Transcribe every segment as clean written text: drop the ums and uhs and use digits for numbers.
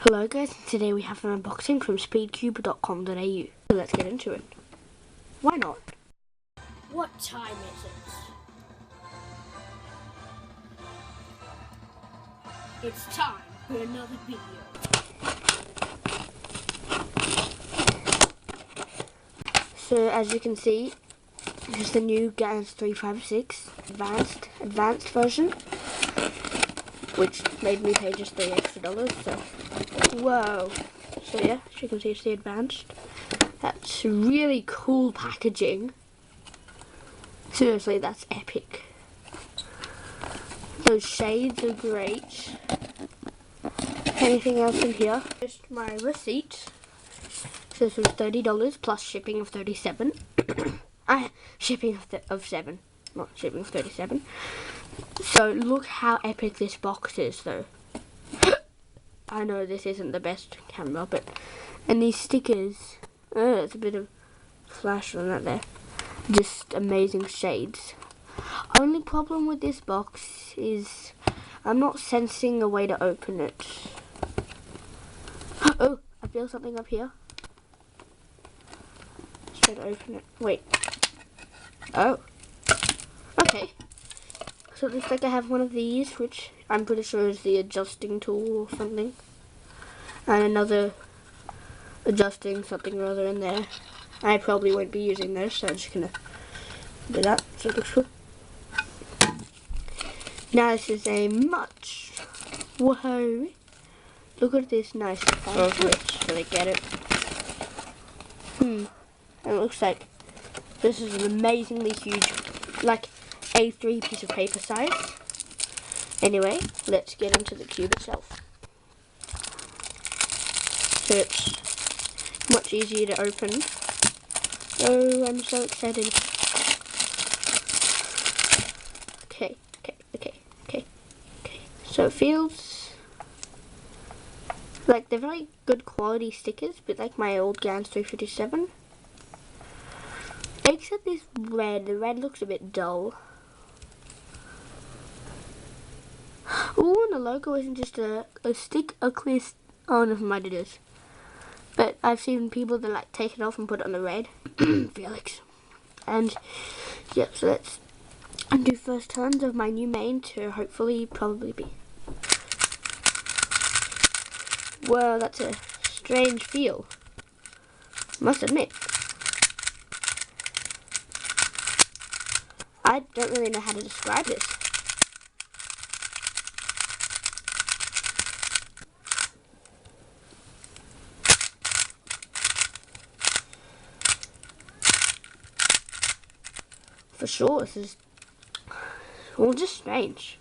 Hello guys, today we have an unboxing from speedcube.com.au. So let's get into it. Why not? What time is it? It's time for another video. So as you can see, this is the new Gans 356 advanced version, which made me pay just $3 extra. So, whoa! So yeah, as you can see, it's the advanced. That's really cool packaging. Seriously, that's epic. Those shades are great. Anything else in here? Just my receipt. So this was $30 plus shipping of $37. Shipping of 7, not shipping of 37. So look how epic this box is, though. I know this isn't the best camera, and these stickers. It's a bit of flash on that there. Just amazing shades. Only problem with this box is I'm not sensing a way to open it. Oh, I feel something up here. Let's try to open it. Wait. Oh. Okay. So it looks like I have one of these, which I'm pretty sure is the adjusting tool or something. And another adjusting something or other in there. I probably won't be using those, so I'm just gonna do that. So it looks cool. Now this is a much, whoa, look at this nice switch. Should I get it? And it looks like this is an amazingly huge, like A3 piece of paper size. Anyway, let's get into the cube itself. So it's much easier to open. Oh, I'm so excited. Okay. So it feels like they're very good quality stickers, but like my old Gans 357. Except this red. The red looks a bit dull. Oh, and the logo isn't just a clear. Oh, never mind, it is. But I've seen people that like take it off and put it on the red. Felix. And yeah, so let's do first turns of my new main to hopefully probably be. Well, that's a strange feel, must admit. I don't really know how to describe this. For sure, this is all just strange.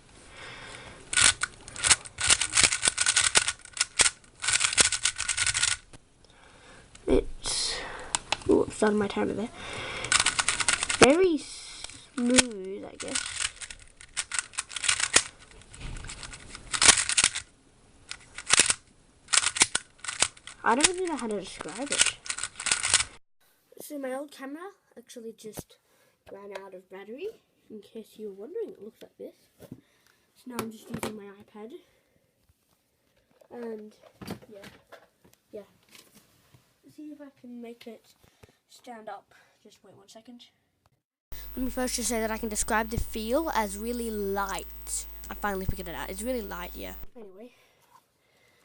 It's, oh, started my timer there. Very smooth, I guess. I don't really know how to describe it. So my old camera actually just ran out of battery. In case you were wondering, it looks like this. So now I'm just using my iPad. And yeah. Let's see if I can make it stand up. Just wait 1 second. Let me first just say that I can describe the feel as really light. I finally figured it out. It's really light, yeah. Anyway,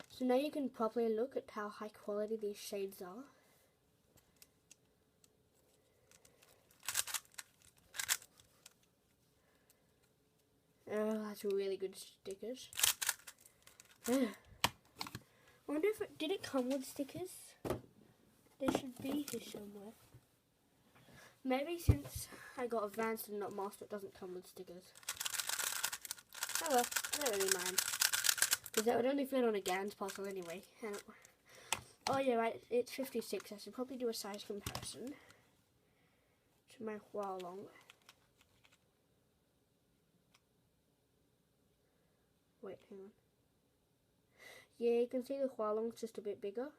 so now you can properly look at how high quality these shades are. Oh, that's really good stickers. I wonder if did it come with stickers? They should be here somewhere. Maybe since I got advanced and not master, it doesn't come with stickers. Oh well, I don't really mind. Because that would only fit on a Gans parcel anyway. Oh yeah, right, it's 56. I should probably do a size comparison to my Hualong. Wait, hang on. Yeah, you can see the Hualong's just a bit bigger.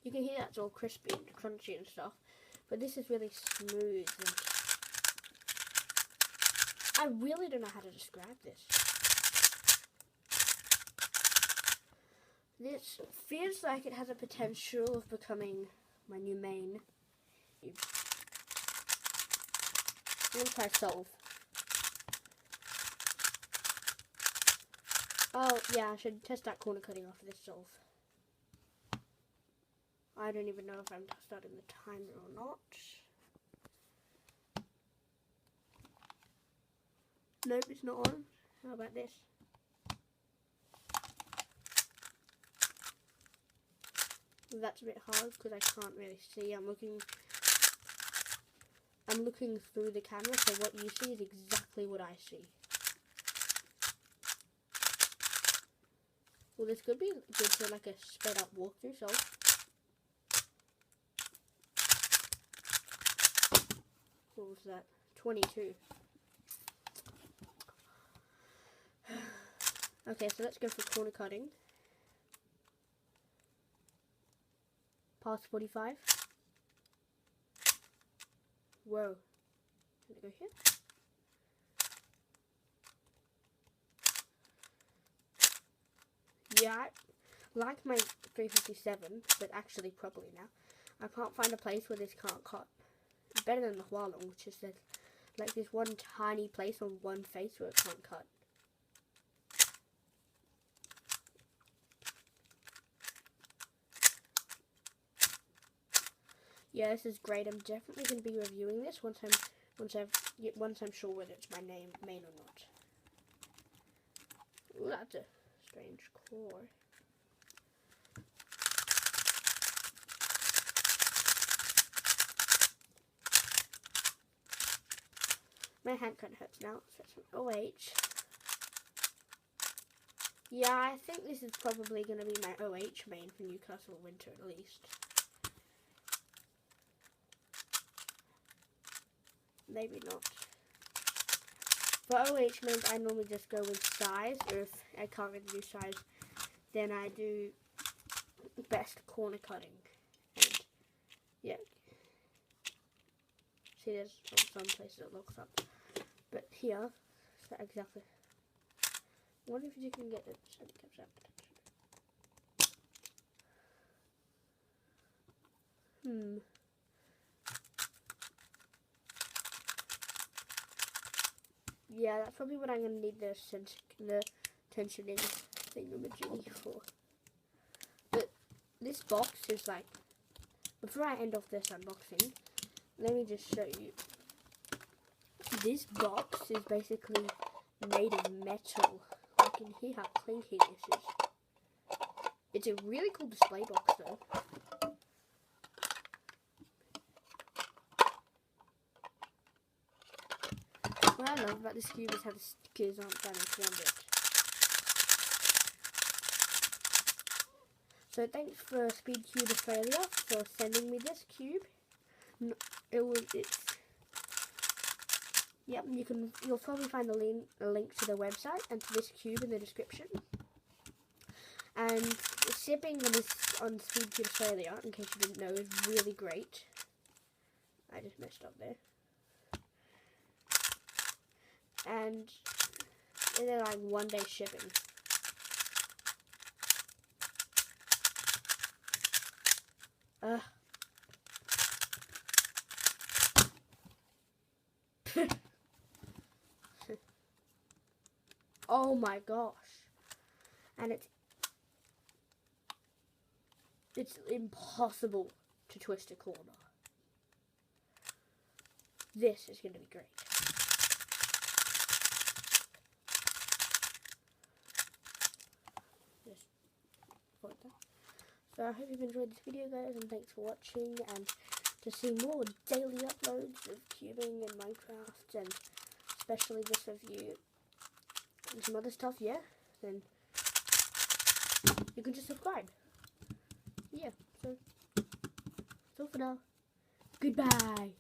You You can hear that's all crispy and crunchy and stuff, but this is really smooth. And I really don't know how to describe this. This feels like it has a potential of becoming my new main. I'm going to try solve. Oh, yeah, I should test that corner cutting off of this solve. I don't even know if I'm starting the timer or not. Nope, it's not on. How about this? That's a bit hard because I can't really see. I'm looking through the camera, so what you see is exactly what I see. Well, this could be good for like a sped up walkthrough, so. What was that? 22. Okay, so let's go for corner cutting. Past 45. Whoa. Can I go here? Yeah, I like my 357, but actually probably now. I can't find a place where this can't cut. It's better than the Hualong, which is like this one tiny place on one face where it can't cut. Yeah, this is great. I'm definitely going to be reviewing this once I'm sure whether it's my main or not. Ooh, that's a strange core. My hand kind of hurts now, so it's an OH. Yeah, I think this is probably going to be my OH main for Newcastle Winter at least. Maybe not. For OH mains, I normally just go with size, or if I can't really do size, then I do best corner cutting. And yeah. See, there's some places it looks up. But here, it's not exactly. I wonder if you can get the handicaps out. Yeah, that's probably what I'm going to need the tensioning thingamajiggy for. But this box is like, before I end off this unboxing, let me just show you. This box is basically made of metal. You can hear how clinky this is. It's a really cool display box though. What I love about this cube is how the stickers aren't damaged one bit. So thanks for Speedcube Australia for sending me this cube. Yep, you'll probably find a link to the website and to this cube in the description. And shipping on Speedcube Australia, in case you didn't know, is really great. I just messed up there. And they're like 1 day shipping. Oh my gosh. And it's impossible to twist a corner. This is going to be great. So I hope you've enjoyed this video, guys, and thanks for watching. And to see more daily uploads of cubing and Minecraft, and especially this review and some other stuff, yeah, then you can just subscribe. Yeah, so that's all for now. Goodbye.